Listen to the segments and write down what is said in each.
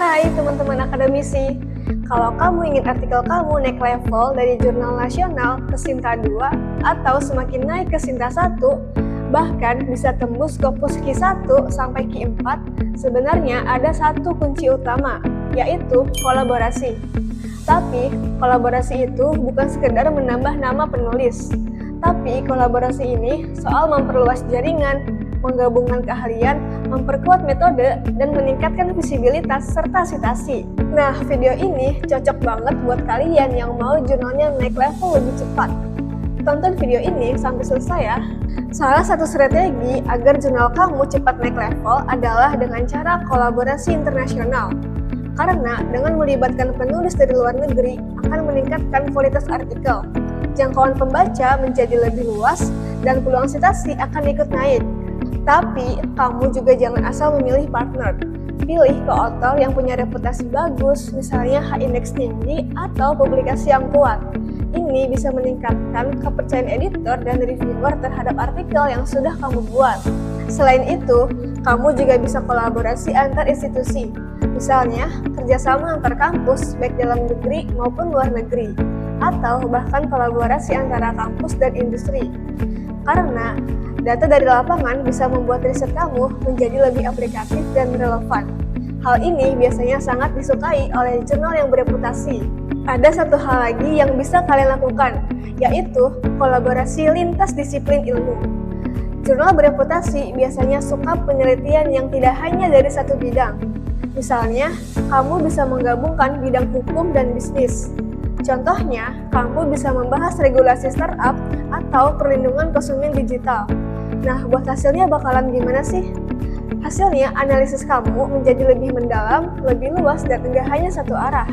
Hai teman-teman akademisi, kalau kamu ingin artikel kamu naik level dari jurnal nasional ke Sinta 2 atau semakin naik ke Sinta 1, bahkan bisa tembus Scopus Q1 sampai Q4, sebenarnya ada satu kunci utama, yaitu kolaborasi. Tapi, kolaborasi itu bukan sekedar menambah nama penulis, tapi kolaborasi ini soal memperluas jaringan, menggabungkan keahlian, memperkuat metode, dan meningkatkan visibilitas serta citasi. Nah, video ini cocok banget buat kalian yang mau jurnalnya naik level lebih cepat. Tonton video ini sampai selesai ya. Salah satu strategi agar jurnal kamu cepat naik level adalah dengan cara kolaborasi internasional. Karena dengan melibatkan penulis dari luar negeri akan meningkatkan kualitas artikel. Jangkauan pembaca menjadi lebih luas dan peluang citasi akan ikut naik. Tapi, kamu juga jangan asal memilih partner. Pilih co-author yang punya reputasi bagus, misalnya H-index tinggi atau publikasi yang kuat. Ini bisa meningkatkan kepercayaan editor dan reviewer terhadap artikel yang sudah kamu buat. Selain itu, kamu juga bisa kolaborasi antar institusi. Misalnya, kerjasama antar kampus, baik dalam negeri maupun luar negeri. Atau bahkan kolaborasi antara kampus dan industri. Karena data dari lapangan bisa membuat riset kamu menjadi lebih aplikatif dan relevan. Hal ini biasanya sangat disukai oleh jurnal yang bereputasi. Ada satu hal lagi yang bisa kalian lakukan, yaitu kolaborasi lintas disiplin ilmu. Jurnal bereputasi biasanya suka penelitian yang tidak hanya dari satu bidang. Misalnya, kamu bisa menggabungkan bidang hukum dan bisnis. Contohnya, kamu bisa membahas regulasi startup atau perlindungan konsumen digital. Nah, buat hasilnya bakalan gimana sih? Hasilnya, analisis kamu menjadi lebih mendalam, lebih luas, dan enggak hanya satu arah.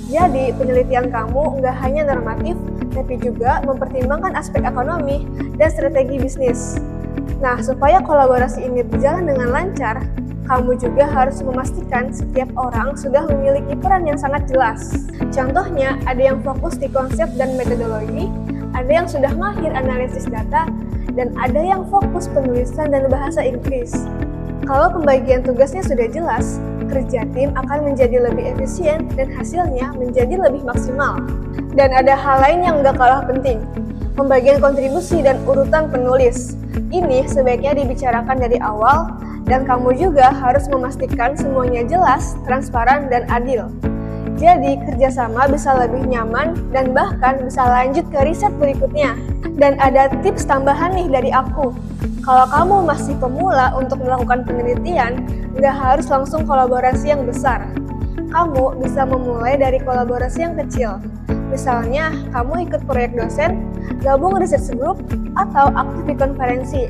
Jadi, penelitian kamu enggak hanya normatif, tapi juga mempertimbangkan aspek ekonomi dan strategi bisnis. Nah, supaya kolaborasi ini berjalan dengan lancar, kamu juga harus memastikan setiap orang sudah memiliki peran yang sangat jelas. Contohnya, ada yang fokus di konsep dan metodologi, ada yang sudah mahir analisis data, dan ada yang fokus penulisan dan bahasa Inggris. Kalau pembagian tugasnya sudah jelas, kerja tim akan menjadi lebih efisien dan hasilnya menjadi lebih maksimal. Dan ada hal lain yang gak kalah penting, pembagian kontribusi dan urutan penulis. Ini sebaiknya dibicarakan dari awal, dan kamu juga harus memastikan semuanya jelas, transparan, dan adil. Jadi, kerjasama bisa lebih nyaman dan bahkan bisa lanjut ke riset berikutnya. Dan ada tips tambahan nih dari aku. Kalau kamu masih pemula untuk melakukan penelitian, nggak harus langsung kolaborasi yang besar. Kamu bisa memulai dari kolaborasi yang kecil. Misalnya, kamu ikut proyek dosen, gabung research group, atau aktif di konferensi.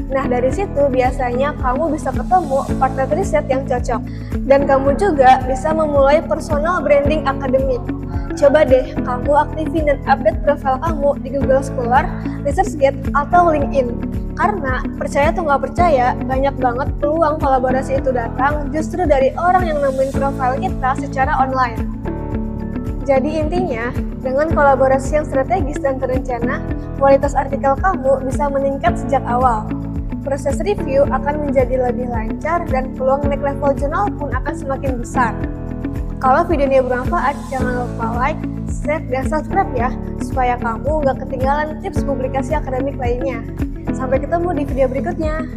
Nah, dari situ biasanya kamu bisa ketemu partner riset yang cocok. Dan kamu juga bisa memulai personal branding akademik. Coba deh kamu aktifin dan update profil kamu di Google Scholar, ResearchGate, atau LinkedIn. Karena, percaya atau nggak percaya, banyak banget peluang kolaborasi itu datang justru dari orang yang nemuin profil kita secara online. Jadi intinya, dengan kolaborasi yang strategis dan terencana, kualitas artikel kamu bisa meningkat sejak awal. Proses review akan menjadi lebih lancar dan peluang naik level jurnal pun akan semakin besar. Kalau video ini bermanfaat, jangan lupa like, share, dan subscribe ya, supaya kamu nggak ketinggalan tips publikasi akademik lainnya. Sampai ketemu di video berikutnya.